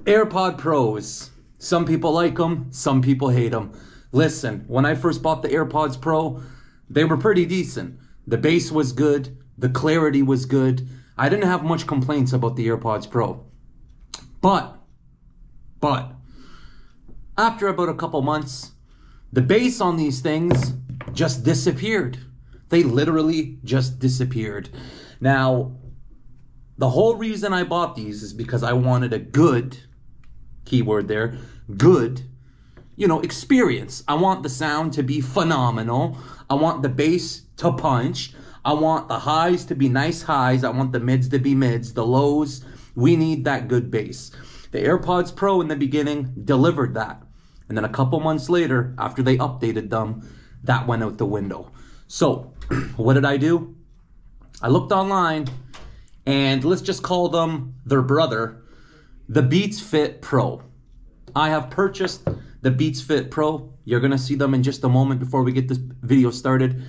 AirPod Pros. Some people like them, some people hate them. Listen, when I first bought the AirPods Pro, they were pretty decent. The bass was good, the clarity was good. I didn't have much complaints about the AirPods Pro. But, after about a couple months, the bass on these things just disappeared. They literally just disappeared. Now, the whole reason I bought these is because I wanted a good, keyword there, good, experience. I want the sound to be phenomenal. I want the bass to punch. I want the highs to be nice highs. I want the mids to be mids. The lows, we need that good bass. The AirPods Pro in the beginning delivered that. And then a couple months later, after they updated them, that went out the window. So, what did I do? I looked online, and let's just call them their brother, the Beats Fit Pro. I have purchased the Beats Fit Pro. You're going to see them in just a moment before we get this video started.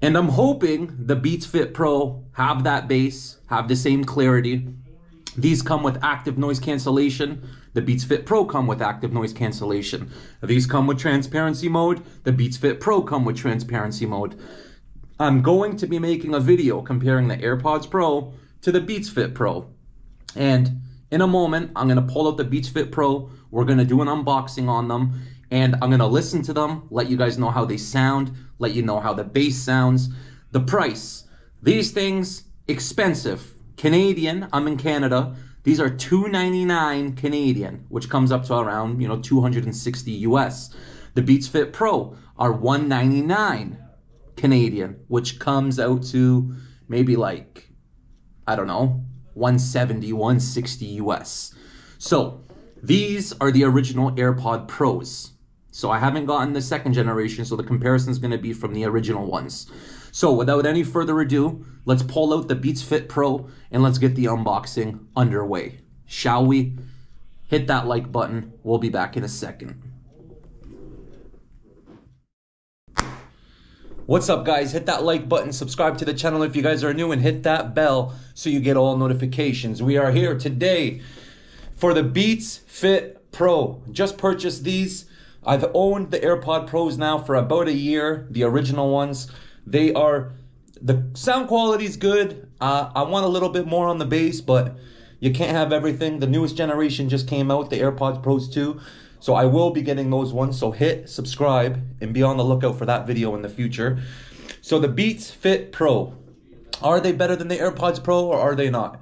And I'm hoping the Beats Fit Pro have that bass, have the same clarity. These come with active noise cancellation. The Beats Fit Pro come with active noise cancellation. These come with transparency mode. The Beats Fit Pro come with transparency mode. I'm going to be making a video comparing the AirPods Pro to the Beats Fit Pro. And in a moment, I'm going to pull out the Beats Fit Pro. We're going to do an unboxing on them. And I'm going to listen to them, let you guys know how they sound, let you know how the bass sounds. The price. These things, expensive. Canadian, I'm in Canada. These are $299 Canadian, which comes up to around, $260 US. The Beats Fit Pro are $199 Canadian, which comes out to maybe like, I don't know, $170, $160 US. So these are the original AirPod Pros. So I haven't gotten the second generation, so the comparison is going to be from the original ones. So without any further ado, let's pull out the Beats Fit Pro and let's get the unboxing underway. Shall we? Hit that like button. We'll be back in a second. What's up, guys? Hit that like button, subscribe to the channel if you guys are new, and hit that bell so you get all notifications. We are here today for the Beats Fit Pro. Just purchased these. I've owned the AirPod Pros now for about a year, the original ones. The sound quality is good. I want a little bit more on the bass, but you can't have everything. The newest generation just came out, the AirPods Pros 2. So I will be getting those ones. So hit subscribe and be on the lookout for that video in the future. So the Beats Fit Pro. Are they better than the AirPods Pro or are they not?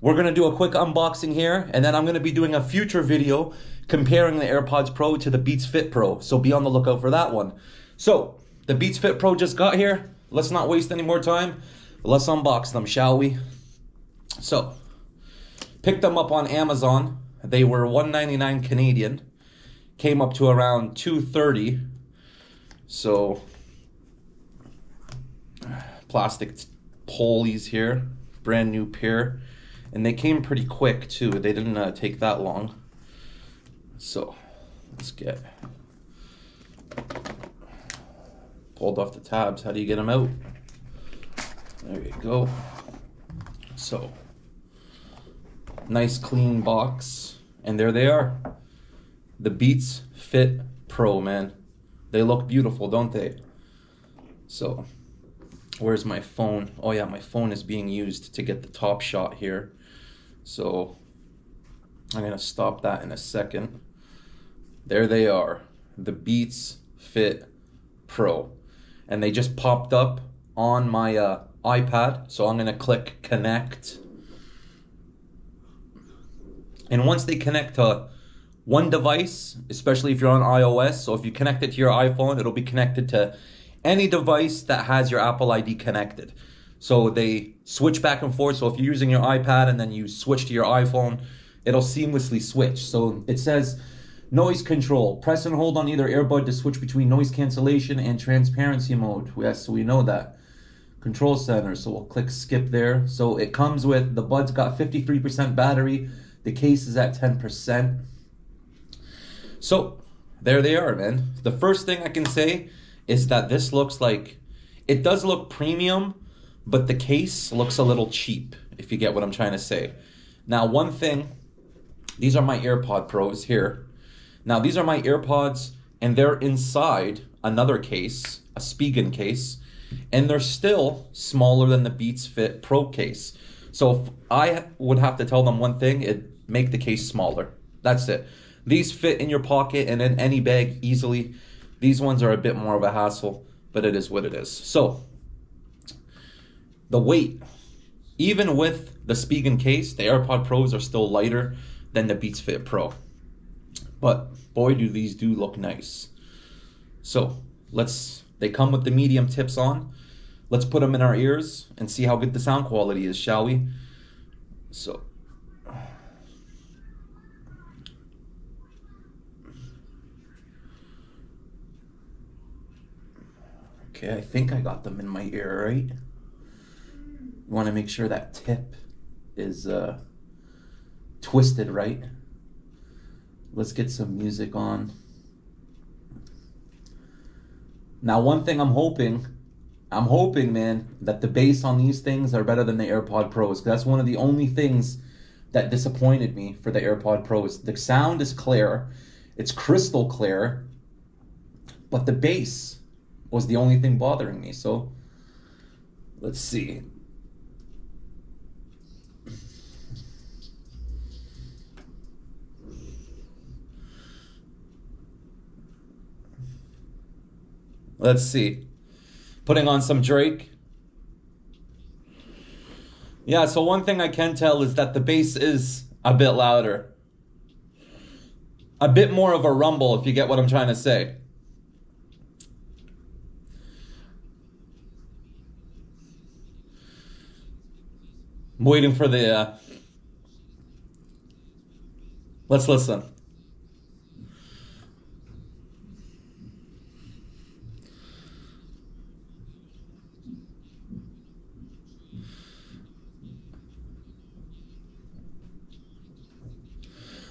We're going to do a quick unboxing here, and then I'm going to be doing a future video comparing the AirPods Pro to the Beats Fit Pro. So be on the lookout for that one. So the Beats Fit Pro just got here. Let's not waste any more time. Let's unbox them, shall we? So, picked them up on Amazon. They were $199 Canadian. Came up to around $230. So, plastic pulleys here. Brand new pair. And they came pretty quick too. They didn't take that long. So, let's get pulled off the tabs. How do you get them out? There you go. So, nice clean box. And there they are. The Beats Fit Pro, man. They look beautiful, don't they? So, where's my phone? Oh yeah, my phone is being used to get the top shot here. So, I'm going to stop that in a second. There they are. The Beats Fit Pro. And they just popped up on my iPad. So I'm going to click connect. And once they connect to one device, especially if you're on iOS, so if you connect it to your iPhone, it'll be connected to any device that has your Apple ID connected. So they switch back and forth. So if you're using your iPad and then you switch to your iPhone, it'll seamlessly switch. So it says noise control. Press and hold on either earbud to switch between noise cancellation and transparency mode. Yes, we know that. Control center. So we'll click skip there. So it comes with, the bud's got 53% battery. The case is at 10%. So there they are, man. The first thing I can say is that this looks like, it does look premium, but the case looks a little cheap, if you get what I'm trying to say. Now, one thing These are my AirPod Pros here. Now, these are my AirPods, and they're inside another case, a Spigen case, and they're still smaller than the Beats Fit Pro case. So if I would have to tell them one thing, it'd make the case smaller. That's it. These fit in your pocket and in any bag easily. These ones are a bit more of a hassle, but it is what it is. So, the weight. Even with the Spigen case, the AirPod Pros are still lighter than the Beats Fit Pro. But boy, do these look nice. So, they come with the medium tips on. Let's put them in our ears and see how good the sound quality is, shall we? So, okay, I think I got them in my ear, right? You want to make sure that tip is twisted right. Let's get some music on. Now, one thing I'm hoping, man, that the bass on these things are better than the AirPod Pros. That's one of the only things that disappointed me for the AirPod Pros. The sound is clear. It's crystal clear. But the bass was the only thing bothering me. So, let's see. Let's see. Putting on some Drake. Yeah, so one thing I can tell is that the bass is a bit louder. A bit more of a rumble, if you get what I'm trying to say. I'm waiting for the... Let's listen.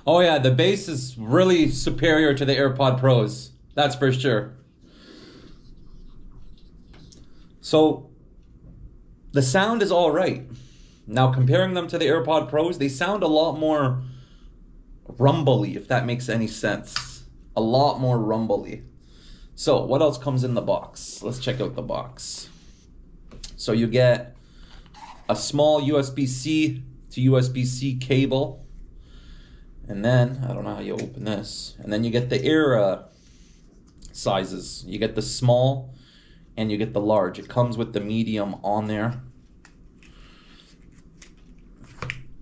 Oh yeah, the bass is really superior to the AirPod Pros. That's for sure. So, the sound is all right. Now, comparing them to the AirPod Pros, they sound a lot more rumbly, if that makes any sense. A lot more rumbly. So, what else comes in the box? Let's check out the box. So, you get a small USB-C to USB-C cable. And then, I don't know how you open this. And then you get the ear sizes. You get the small and you get the large. It comes with the medium on there.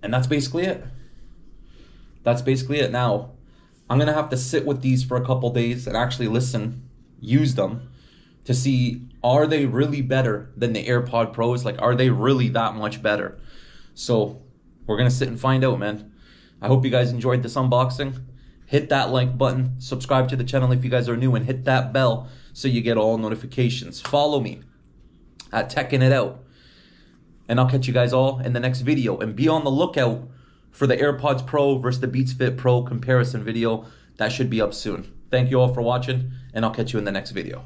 And that's basically it. That's basically it. Now, I'm going to have to sit with these for a couple days and actually listen, use them to see, are they really better than the AirPod Pros? Like, are they really that much better? So, we're going to sit and find out, man. I hope you guys enjoyed this unboxing. Hit that like button, subscribe to the channel if you guys are new, and hit that bell so you get all notifications. Follow me at Teching It Out. And I'll catch you guys all in the next video. And be on the lookout for the AirPods Pro versus the Beats Fit Pro comparison video. That should be up soon. Thank you all for watching, and I'll catch you in the next video.